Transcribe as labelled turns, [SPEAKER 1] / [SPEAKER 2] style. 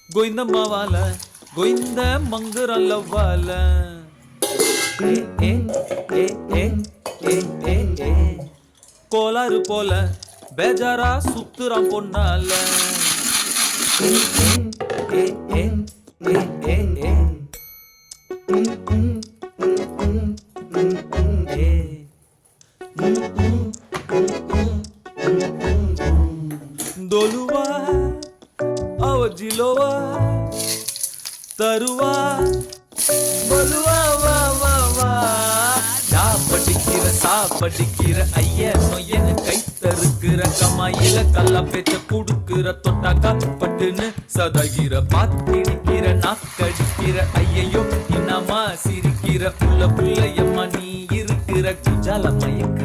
[SPEAKER 1] गोविंदम्मा वाला गोविंद मंगरल वाला ए ए ए ए ए ए கோளாறு போல பேஜாரா சுத்துறான் பொன்னால ஏ ஏ ஏ ஏ ஏ ஏ दोलुवा आवजिलोवा तरुवा बलुवा वा वा वा சாப்படிக்கிற ஐயன் நொயன கை தருக்கிற கமாயில கல்லா பேச்ச குடுக்கிற தொட்டாக்கா பட்டுன்னு சதகிற பாத்திடிக்கிற நாக்கடிக்கிற ஐயையோ இன்னமா சிரிக்கிற புள்ள புள்ளையம்மா நீ இருக்கிற குஜால மயக்க